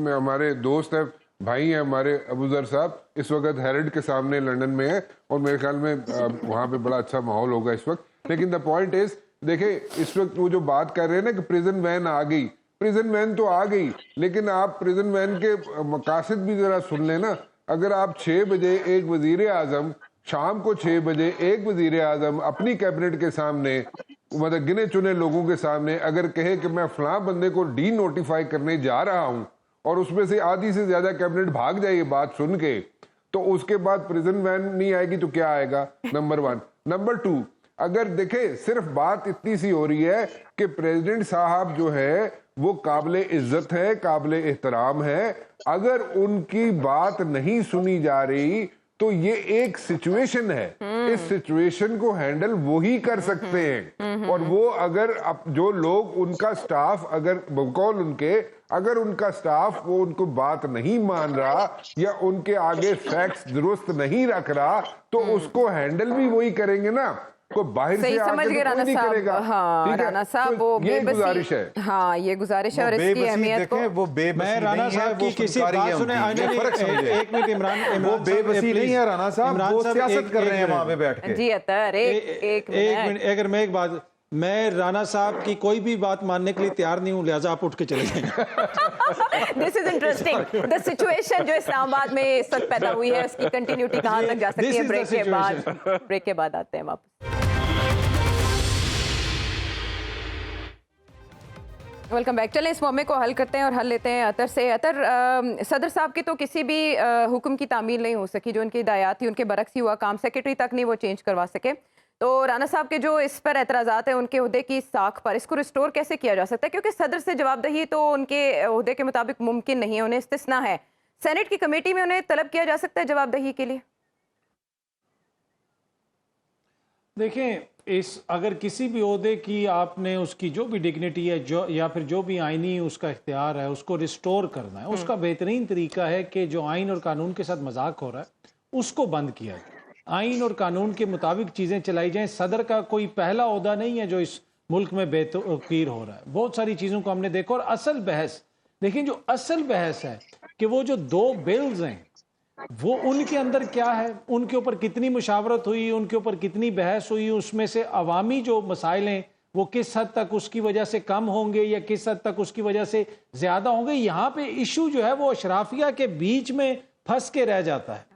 हमारे दोस्त है, भाई हैं हमारे, अबूजर साहब इस वक्त हेरिड के सामने लंदन में है और मेरे ख्याल में वहाँ पे बड़ा अच्छा माहौल होगा इस वक्त। लेकिन द पॉइंट इज, देखे इस वक्त वो जो बात कर रहे हैं ना कि प्रिजन वैन आ गई, प्रिजन वैन तो आ गई, लेकिन आप प्रिजन वैन के मकासद भी जरा सुन लेना। अगर आप 6 बजे एक वजीर आजम, शाम को 6 बजे एक वजीर आजम अपनी कैबिनेट के सामने, मतलब गिने चुने लोगों के सामने अगर कहे कि मैं फलां बंदे को डी नोटिफाई करने जा रहा हूं और उसमें से आधी से ज्यादा कैबिनेट भाग जाए ये बात सुन के, तो उसके बाद प्रिजन वैन नहीं आएगी तो क्या आएगा? नंबर 1। नंबर 2, अगर देखे सिर्फ बात इतनी सी हो रही है कि प्रेसिडेंट साहब जो है वो काबिले इज्जत है, काबिले एहतराम है, अगर उनकी बात नहीं सुनी जा रही तो ये एक सिचुएशन है, इस सिचुएशन को हैंडल वो ही कर सकते हैं। और वो अगर जो लोग उनका स्टाफ, अगर बकौल उनके, अगर उनका स्टाफ वो उनको बात नहीं मान रहा या उनके आगे फैक्ट्स दुरुस्त नहीं रख रहा तो उसको हैंडल भी वही करेंगे ना, को बाहर से समझ गए राना साहब। हाँ राना साहब, वो ये गुजारिश है। हाँ ये गुजारिश है और इसकी अहमियत को वो बेबसी मैं राना साहब की किसी बात सुने, एक मिनट इमरान, वो बेबसी नहीं है राना साहब, वो सियासत कर रहे हैं वहां पे बैठ के। जी अतर, एक मिनट, अगर मैं एक बात, मैं राना साहब की कोई भी बात मानने के लिए तैयार नहीं हूं, लिहाजा आप उठ के चले जाएं। This is interesting, the situation जो इस्लामाबाद में इस वक्त पैदा हुई है उसकी कंटिन्यूटी कहां तक जा सकती है? ब्रेक के बाद आते हैं वापस। Welcome back. चलें इस मौके को हल करते हैं और हल लेते हैं अतर से। अतर, सदर साहब की तो किसी भी हुक्म की तामील नहीं हो सकी, जो उनकी हिदायत थी उनके बरक्स ही हुआ काम, सेक्रेटरी तक नहीं वो चेंज करवा सके। तो राना साहब के जो इस पर एतराज़ात हैं उनके उहदे की साख पर, इसको रिस्टोर कैसे किया जा सकता है? क्योंकि सदर से जवाबदही तो उनके उहदे के मुताबिक मुमकिन नहीं है, उन्हें इस्तिस्ना है। सेनेट की कमेटी में उन्हें तलब किया जा सकता है जवाबदही के लिए? देखें, इस अगर किसी भी ओहदे की आपने उसकी जो भी डिग्निटी है जो या फिर जो भी आइनी उसका इख्तियार है उसको रिस्टोर करना है, उसका बेहतरीन तरीका है कि जो आइन और कानून के साथ मजाक हो रहा है उसको बंद किया जाए, आइन और कानून के मुताबिक चीज़ें चलाई जाएं। सदर का कोई पहला ओहदा नहीं है जो इस मुल्क में बेतकीर हो रहा है। बहुत सारी चीज़ों को हमने देखा और असल बहस देखिए, जो असल बहस है कि वो जो 2 बिल्स हैं वो उनके अंदर क्या है, उनके ऊपर कितनी मुशावरत हुई, उनके ऊपर कितनी बहस हुई, उसमें से अवामी जो मसाइल हैं वो किस हद तक उसकी वजह से कम होंगे या किस हद तक उसकी वजह से ज़्यादा होंगे। यहाँ पे इशू जो है वो अशराफिया के बीच में फंस के रह जाता है।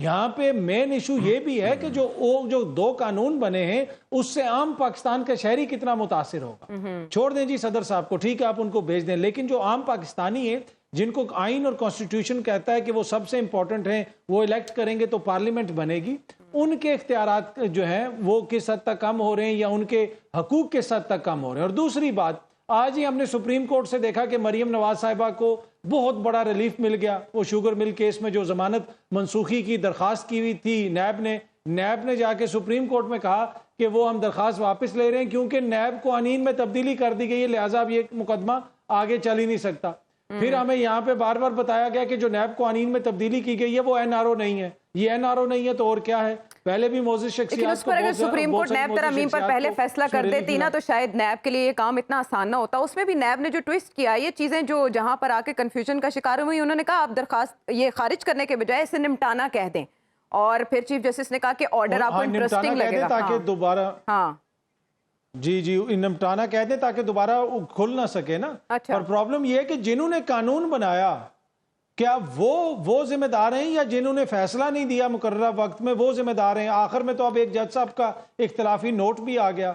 यहाँ पे मेन इशू ये भी है कि जो 2 कानून बने हैं उससे आम पाकिस्तान का शहरी कितना मुतासिर होगा। छोड़ दें जी सदर साहब को, ठीक है आप उनको भेज दें, लेकिन जो आम पाकिस्तानी है जिनको आइन और कॉन्स्टिट्यूशन कहता है कि वो सबसे इंपॉर्टेंट हैं, वो इलेक्ट करेंगे तो पार्लियामेंट बनेगी, उनके इख्तियारात जो हैं वो किस हद तक कम हो रहे हैं या उनके हकूक किस हद तक कम हो रहे हैं। और दूसरी बात, आज ही हमने सुप्रीम कोर्ट से देखा कि मरियम नवाज साहिबा को बहुत बड़ा रिलीफ मिल गया। वो शुगर मिल केस में जो जमानत मनसूखी की दरखास्त की हुई थी नैब ने जाके सुप्रीम कोर्ट में कहा कि वो हम दरखास्त वापस ले रहे हैं क्योंकि नैब को अनीन में तब्दीली कर दी गई है, लिहाजा अब ये मुकदमा आगे चल ही नहीं सकता। फिर हमें यहाँ पे बार बार बताया गया कि जो नैब कानून में तब्दीली की गई है वो एनआरओ नहीं है। ये एनआरओ नहीं है तो और क्या है? पहले भी मोजिस लेकिन शख्सियात उस पर अगर सुप्रीम कोर्ट नैब तरमीम पर पहले फैसला कर देती ना तो शायद नैब के लिए ये काम इतना आसान ना होता। उसमें भी नैब ने जो ट्विस्ट किया, ये चीजें जो जहां पर आके कंफ्यूजन का शिकार हुई, उन्होंने कहा आप दरखास्त ये खारिज करने के बजाय इसे निपटाना कह दें। और फिर चीफ जस्टिस ने कहा कि ऑर्डर आपको इंटरेस्टिंग लगेगा ताकि दोबारा जी निपटाना कह दें ताकि दोबारा खुल ना सके ना। अच्छा। और प्रॉब्लम यह है कि जिन्होंने कानून बनाया क्या वो जिम्मेदार हैं या जिन्होंने फैसला नहीं दिया मुकर्ररा वक्त में वो जिम्मेदार हैं? आखिर में तो अब एक जज साहब का इख्तिलाफी नोट भी आ गया,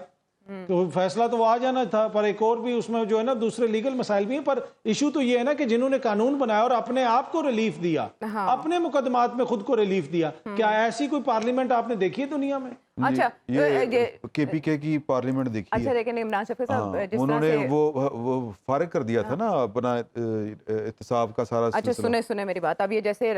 तो फैसला तो वो आ जाना था, पर एक और भी उसमें जो है ना दूसरे लीगल मसाइल भी हैं। पर इशू तो ये है ना कि जिन्होंने कानून बनाया और अपने आप को रिलीफ दिया, अपने मुकदमात में खुद को रिलीफ दिया, क्या ऐसी कोई पार्लियामेंट आपने देखी है दुनिया में? अच्छा, ये केपीके की पार्लियामेंट देखी अच्छा, है। लेकिन इमरान शफी साहब जिस उन्होंने तरह से वो फारिग कर दिया था ना अपना एहतसाब का सारा अच्छा सिलसिला। सुने मेरी बात। अब ये जैसे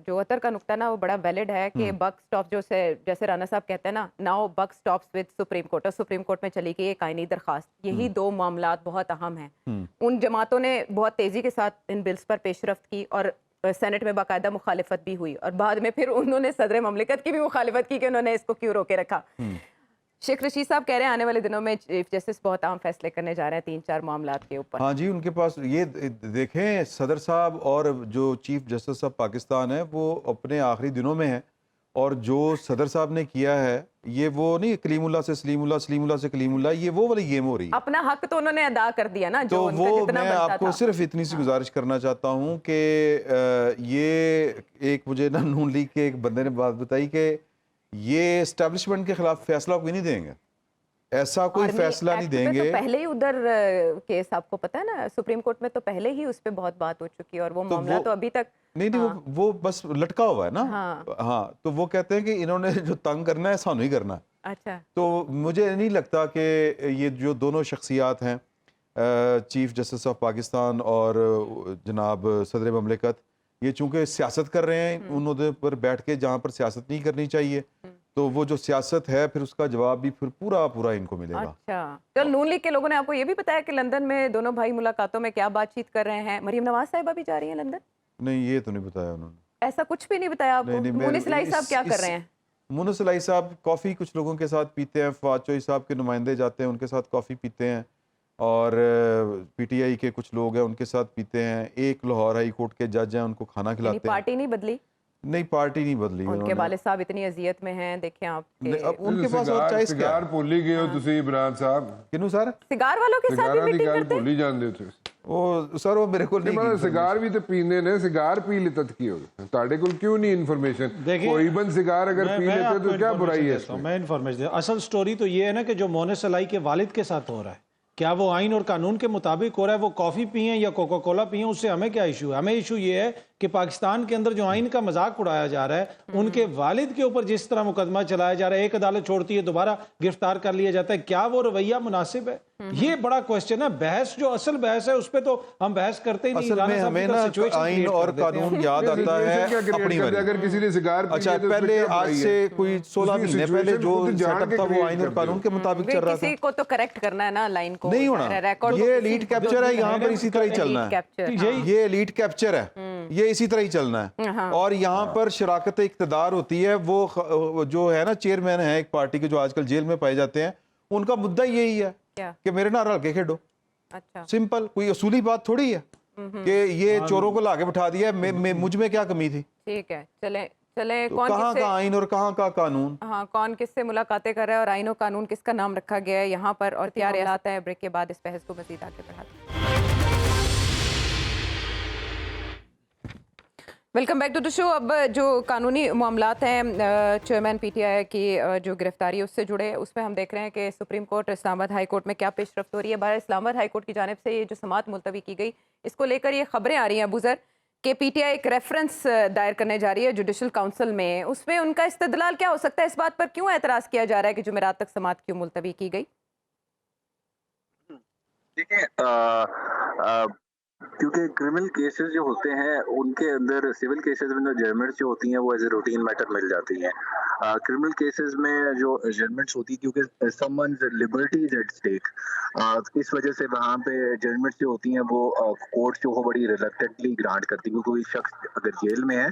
जो अतर का नुक्ता ना वो बड़ा वैलिड है कि बक स्टॉप जो से जैसे राना साहब कहते हैं ना, now buck stops with Supreme Court, और सुप्रीम कोर्ट में चली गई एक आईनी दरखास्त। यही दो मामलात बहुत अहम हैं। उन जमातों ने बहुत तेजी के साथ इन बिल्स पर पेशरफ्त की और सेनेट में बाकायदा मुखालिफत भी हुई, और बाद में फिर उन्होंने सदर ममलिकत की भी मुखालिफत की कि उन्होंने इसको क्यों रोके रखा। शेख रशीद साहब कह रहे हैं आने वाले दिनों में चीफ जस्टिस बहुत अहम फैसले करने जा रहे हैं 3-4 मामलात के ऊपर। हाँ जी, उनके पास ये देखें सदर साहब और जो चीफ जस्टिस ऑफ पाकिस्तान है वो अपने आखिरी दिनों में है, और जो सदर साहब ने किया है ये वो नहीं कलीमुल्लाह से सलीमुल्लाह, सलीमुल्लाह से कलीमुल्लाह, ये वो वाली गेम हो रही है। अपना हक तो उन्होंने अदा कर दिया ना, जो तो उनका वो जितना मैं बनता आपको था। सिर्फ इतनी सी गुजारिश करना चाहता हूँ कि ये एक मुझे ना नून लीग के एक बंदे ने बात बताई कि ये एस्टेब्लिशमेंट के खिलाफ फैसला कोई नहीं देंगे, ऐसा कोई आर्मी फैसला नहीं एक्ट पे तो देंगे। पहले ही उधर केस आपको पता है ना, सुप्रीम कोर्ट में तो पहले ही उस पे बहुत बात हो चुकी है, और वो तो मामला तो अभी तक नहीं वो बस लटका हुआ है ना। हाँ, तो वो कहते हैं कि इन्होंने जो तंग करना है सानू ही करना है। अच्छा, तो मुझे नहीं लगता कि ये जो दोनों शख्सियात हैं चीफ जस्टिस ऑफ पाकिस्तान और जनाब सदर ममलिकत, ये चूंकि सियासत कर रहे हैं उन्होंने पर बैठ के जहाँ पर सियासत नहीं करनी चाहिए, तो वो जो सियासत है फिर उसका जवाब भी फिर पूरा इनको मिलेगा। अच्छा। तो नून लीग के लोगों ने आपको ये भी बताया कि लंदन में दोनों भाई मुलाकातों में क्या बातचीत कर रहे हैं? मरीम नवाज साहिबा भी जा रही हैं लंदन? नहीं, ये तो नहीं बताया उन्होंने। ऐसा कुछ भी नहीं बताया आपको? मुनिस इलाही साहब क्या कर रहे हैं? मुनिस इलाही साहब कॉफ़ी कुछ लोगों के साथ पीते हैं, फवाद चौधरी साहब के नुमाइंदे जाते हैं उनके साथ कॉफ़ी पीते हैं, और पीटीआई के कुछ लोग हैं उनके साथ पीते हैं। एक लाहौर हाई कोर्ट के जज हैं, उनको खाना खिलाते हैं। पार्टी नहीं बदली? नहीं, पार्टी नहीं बदली। उनके वालिद साहब इतनी अजियत में हैं, देखें आप। अब उनके पास और चॉइस क्या सिगार है? भूल ही गए हो तुसी इमरान साहब। किनू सर? सिगार वालों के साथ भी सिगारा दी मीटिंग गल करते हैं? भूल ही जांदे हो तुसी। ਉਹ ਸਰ ਉਹ ਮੇਰੇ ਕੋਲ नहीं ਨਹੀਂ मतलब सिगार भी तो पीने ने, सिगार पी लेते की होगी ताड़े को क्यों नहीं इन्फॉर्मेशन? देखिए, कोई बंद सिगार अगर पी लेते आपको तो क्या बुराई है information देता हूं, इसमें? मैं इन्फॉर्मेशन असल स्टोरी तो ये है ना कि जो मोनिस इलाही के वालिद के साथ हो रहा है, क्या वो आइन और कानून के मुताबिक हो रहा है? वो कॉफ़ी पिए या कोका कोला पिए, उससे हमें क्या इशू है? हमें इशू ये है कि पाकिस्तान के अंदर जो आइन का मजाक उड़ाया जा रहा है, उनके वालिद के ऊपर जिस तरह मुकदमा चलाया जा रहा है, एक अदालत छोड़ती है दोबारा गिरफ्तार कर लिया जाता है, क्या वो रवैया मुनासिब है? ये बड़ा क्वेश्चन है। बहस जो असल बहस है उस पर तो हम बहस करते ही नहीं। असल में हमें ना आइन और कानून याद आता है अपनी बारी। अगर किसी ने सिगार पी अच्छा, ली तो पहले उसमें क्या आज बुराई से है? कोई 16 उसकी महीने पहले जो situation खुद जान सेटअप के था वो create आइन और करते कानून के मुताबिक चल रहा था। किसी को तो करेक्ट करना है ना लाइन को। नहीं होना, रिकॉर्ड ये एलीट कैप्चर है, यहाँ पर इसी तरह ही चलना है। ये एलीट कैप्चर है, ये इसी तरह ही चलना है। और यहाँ पर शराकत इक्तदार होती है। वो जो है ना चेयरमैन है एक पार्टी के जो आजकल जेल में पाए जाते हैं, उनका मुद्दा यही है कि मेरे नाल रल के खेडो। अच्छा, सिंपल, कोई असूली बात थोड़ी है कि ये चोरों को लाके बिठा दिया, मुझ में क्या कमी थी? ठीक है, चले तो कौन कहाँ का आइन और कहाँ का कानून? हाँ, कौन किससे मुलाकातें कर रहा है और आइन और कानून किसका नाम रखा गया है यहाँ पर, और क्या आता है। ब्रेक के बाद इस बहस को मजीद आगे बढ़ाते हैं। Welcome back to the show. अब जो कानूनी मामलात हैं चेयरमैन पीटीआई की जो गिरफ्तारी उससे जुड़े, उसमें हम देख रहे हैं कि supreme court Islamabad high court में क्या पेशरफ्त हो रही है। बाहर इस्लामाबाद हाई कोर्ट की जानिब से ये जो समाअत मुलतवी की गई, इसको लेकर ये खबरें आ रही हैं अबूजर कि पीटीआई एक रेफरेंस दायर करने जा रही है जुडिशल काउंसिल में। उसमें उनका इस्तदलाल क्या हो सकता है? इस बात पर क्यों एतराज़ किया जा रहा है कि जुमेरात तक समाअत क्यों मुलतवी की गई? देखिए, क्योंकि क्रिमिनल केसेस जो होते हैं उनके अंदर सिविल केसेस में जो जजमेंट्स जो होती हैं वो एज ए रूटीन मैटर मिल जाती हैं। क्रिमिनल केसेस में जो जजमेंट्स होती है क्योंकि someone's liberty is at stake, इस वजह से वहाँ पे जजमेंट्स जो होती हैं वो कोर्ट जो हो बड़ी रिलक्टेंटली ग्रांट करती है, क्योंकि कोई शख्स अगर जेल में है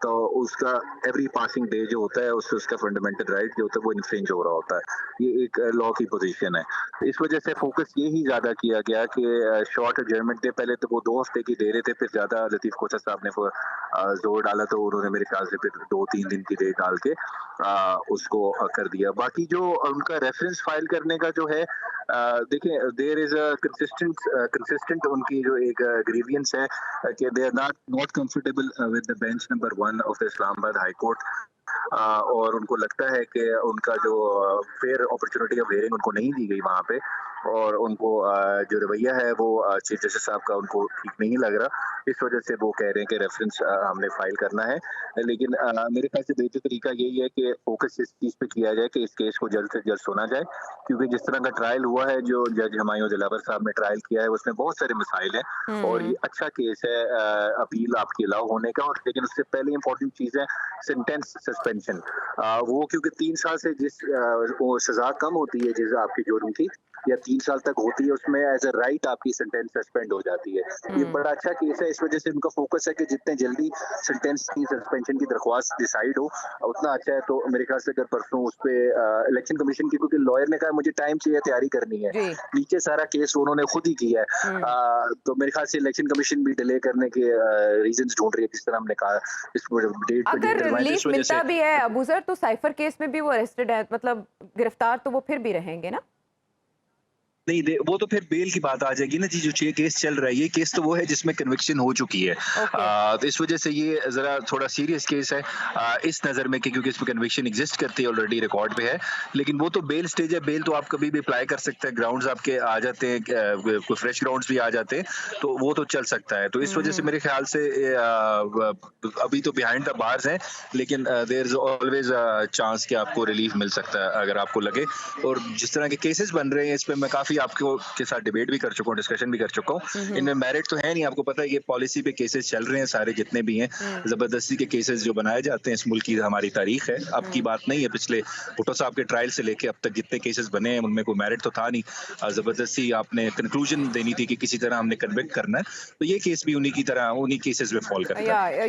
तो उसका एवरी पासिंग डे जो होता है उससे उसका फंडामेंटल राइट जो होता है वो इन्फ्रिंज हो रहा होता है। ये एक लॉ की पोजीशन है। इस वजह से फोकस ये ही ज्यादा किया गया कि शॉर्ट एडजर्नमेंट दे, पहले तो वो 2 हफ्ते की दे रहे थे, फिर ज्यादा लतीफ कोचा साहब ने जोर डाला तो उन्होंने मेरे ख्याल से फिर 2-3 दिन की डेट डाल के उसको कर दिया। बाकी जो उनका रेफरेंस फाइल करने का जो है, देखिए देयर इज अ कंसिस्टेंट उनकी जो एक ग्रीवियंस है कि they are not comfortable with the bench number 1 of the Islamabad high court, और उनको लगता है कि उनका जो फेयर अपॉर्चुनिटी ऑफ हियरिंग उनको नहीं दी गई वहाँ पे, और उनको जो रवैया है वो चीफ जस्टिस साहब का उनको ठीक नहीं लग रहा। इस वजह से वो कह रहे हैं कि रेफरेंस हमने फाइल करना है। लेकिन मेरे ख्याल से बेहतर तरीका यही है कि फोकस इस चीज़ पे किया जाए कि इस केस को जल्द से जल्द सुना जाए, क्योंकि जिस तरह का ट्रायल हुआ है जो जज हुमायूं दिलावर साहब ने ट्रायल किया है उसमें बहुत सारे मसाइल हैं, और ये अच्छा केस है अपील आपकी अलाउ होने का। और लेकिन उससे पहले इंपॉर्टेंट चीज़ है सेंटेंस सस्पेंशन, वो क्योंकि 3 साल से जिस वो सजा कम होती है जिस आपकी जुर्म की, या 3 साल तक होती है, उसमें एज अ राइट आपकी सेंटेंस सस्पेंड हो जाती है। ये बड़ा अच्छा केस है, इस वजह से उनका फोकस है कि जितने जल्दी सेंटेंस की सस्पेंशन की दरख्वास्त डिसाइड हो उतना अच्छा है। तो मेरे ख्याल से अगर परसों उस पे इलेक्शन कमीशन की, क्योंकि लॉयर ने कहा मुझे टाइम चाहिए, तैयारी करनी है, नीचे सारा केस उन्होंने खुद ही किया है, तो मेरे ख्याल से इलेक्शन कमीशन भी डिले करने के रीजंस ढूंढ रही है, जिस तरह हमने कहा इस डेट अगर रिलीफ मिलता भी है अबूजर तो साइफर केस में भी वो अरेस्टेड है, मतलब गिरफ्तार तो वो फिर भी रहेंगे ना? नहीं, वो तो फिर बेल की बात आ जाएगी ना जी। जो केस चल रहा है, ये केस तो वो है जिसमें कन्विक्शन हो चुकी है, तो इस वजह से ये जरा थोड़ा सीरियस केस है इस नज़र में कि क्योंकि इसमें कन्विक्शन एग्जिस्ट करती है, ऑलरेडी रिकॉर्ड पे है। लेकिन वो तो बेल स्टेज है, बेल तो आप कभी भी अप्लाई कर सकते हैं, ग्राउंड्स आपके आ जाते हैं, कोई फ्रेश ग्राउंड्स भी आ जाते हैं, तो वो तो चल सकता है। तो इस वजह से मेरे ख्याल से अभी तो बिहाइंड द बार्स हैं, लेकिन देयर इज ऑलवेज चांस कि आपको रिलीफ मिल सकता है अगर आपको लगे। और जिस तरह के केसेस बन रहे हैं इस पे मैं काफी आपको के साथ डिबेट भी कर चुका हूँ, डिस्कशन भी कर चुका हूँ। इनमें मेरिट तो है नहीं, आपको पता है ये पॉलिसी पे केसेस चल रहे हैं सारे जितने भी हैं, जबरदस्ती के केसेस जो बनाए जाते हैं, इस मुल्क की हमारी तारीख है, अब की बात नहीं है। पिछले भुट्टो साहब के ट्रायल से लेके अब तक जितने केसेस बने हैं उनमें कोई मेरिट तो था नहीं, जबरदस्ती आपने कंक्लूजन देनी थी कि किसी तरह हमने कन्विक्ट करना है, तो ये केस भी उन्हीं की तरह उन्हीं केसेस में फॉल करता है।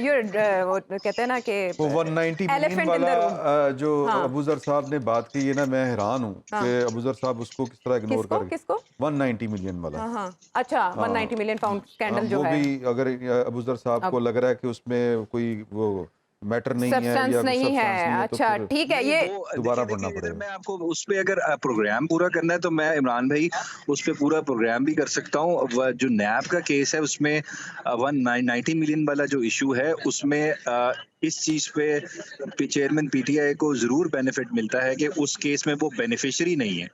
वो कहते हैं ना कि वो 190 मिलियन वाला जो अबूजर साहब ने बात की है ना, मैं हैरान हूँ कि अबूजर साहब उसको किस तरह इग्नोर कर गए। किसको 190 मिलियन वाला। अच्छा 190 मिलियन पाउंड स्कैंडल जो है, वो भी अगर अबूजर साहब को लग रहा है कि उसमें कोई वो मैटर नहीं है या नहीं है, अच्छा ठीक है, ये दोबारा पढ़ना पड़ेगा। मैं आपको उस पे अगर प्रोग्राम पूरा करना है तो मैं इमरान भाई उस पे पूरा प्रोग्राम भी कर सकता हूँ। जो नैब का केस है उसमें 190 मिलियन वाला जो इशू है उसमें इस चीज पे चेयरमैन पीटीआई को जरूर बेनिफिट मिलता है कि उस केस में वो बेनिफिशियरी नहीं है।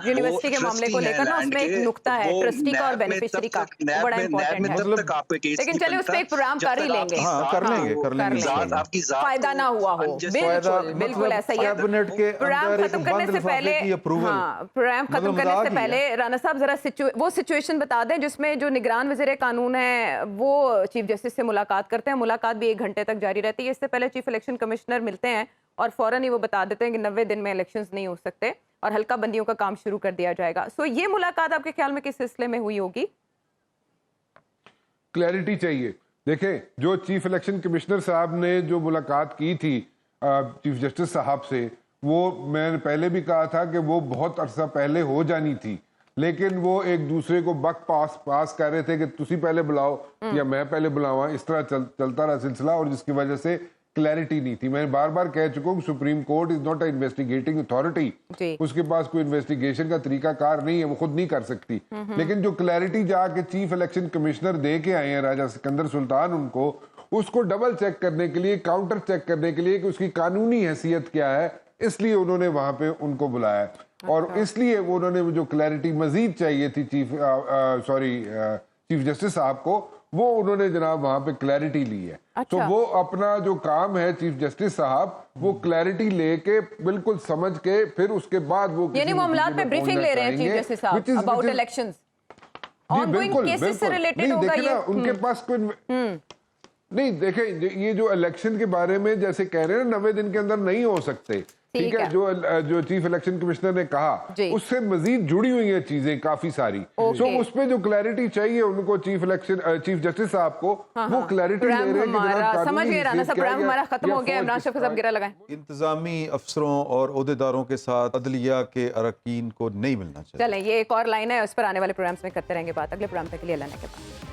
यूनिवर्सिटी के मामले को लेकर ना उसमें एक नुक्ता है ट्रस्टी का और बेनिफिशियरी का, बड़ा इंपॉर्टेंट है। तब तक आप पे केस लेकिन चलिए उस पे एक प्रोग्राम कर ही लेंगे, कर लेंगे आपकी फायदा ना हुआ हो, बिल्कुल ऐसा ही है। कैबिनेट के प्रोग्राम खत्म करने से पहले, प्रोग्राम खत्म करने से पहले राना साहब जरा वो सिचुएशन बता दें जिसमें जो निगरान वज़ीर कानून है वो चीफ जस्टिस से मुलाकात करते हैं। मुलाकात भी 1 घंटे तक जारी रहती है। इससे पहले चीफ इलेक्शन कमिश्नर मिलते हैं और फौरन ही वो बता देते हैं कि 90 दिन में इलेक्शंस नहीं हो सकते और हल्का बंदियों का काम शुरू कर दिया जाएगा। सो ये मुलाकात आपके ख्याल में किस सिलसिले में हुई होगी? क्लैरिटी चाहिए। देखें, जो चीफ इलेक्शन कमिश्नर साहब ने जो मुलाकात की थी चीफ जस्टिस साहब से, वो मैंने पहले भी कहा था कि वो बहुत अरसा पहले हो जानी थी, लेकिन वो एक दूसरे को बक पास कर रहे थे कि तुसी पहले बुलाओ या मैं पहले बुलावा, इस तरह चलता रहा सिलसिला, और जिसकी वजह से क्लैरिटी नहीं थी। मैं बार बार कह चुका हूँ supreme court is not a investigating authority, उसके पास कोई इन्वेस्टिगेशन का तरीका कार नहीं है, वो खुद नहीं कर सकती। लेकिन जो क्लैरिटी जाके चीफ इलेक्शन कमिश्नर दे के आए हैं राजा सिकंदर सुल्तान, उनको उसको डबल चेक करने के लिए, काउंटर चेक करने के लिए कि उसकी कानूनी हैसियत क्या है, इसलिए उन्होंने वहां पे उनको बुलाया। और इसलिए वो उन्होंने जो क्लैरिटी मजीद चाहिए थी चीफ जस्टिस साहब को, वो उन्होंने जनाब वहां पे क्लैरिटी ली है। तो वो अपना जो काम है चीफ जस्टिस साहब, वो क्लैरिटी लेके बिल्कुल समझ के फिर उसके बाद वो यानी मामलात पे ब्रीफिंग ले रहे हैं चीफ जस्टिस साहब अबाउट इलेक्शंस, ऑनगोइंग केसेस से रिलेटेड होगा ये। उनके पास कोई नहीं देखें, ये जो इलेक्शन के बारे में जैसे कह रहे हैं 90 दिन के अंदर नहीं हो सकते, ठीक है, जो चीफ इलेक्शन कमिश्नर ने कहा उससे मजीद जुड़ी हुई हैं चीजें काफी सारी। सो उस पे जो क्लैरिटी चाहिए उनको चीफ जस्टिस साहब को, वो क्लैरिटी ले रहे हैं। समझ गए राना साहब, प्रोग्राम हमारा खत्म हो गया। इमरान शफकत साहब गिरा लगाएं। इंतजामी अफसरों और ओहदेदारों के साथ अदलिया के अरकान को नहीं मिलना चाहिए। चलें, ये एक और लाइन है, उस पर आने वाले प्रोग्राम्स में करते रहेंगे बात। अगले प्रोग्राम तक के लिए अल्लाह ने के बाद।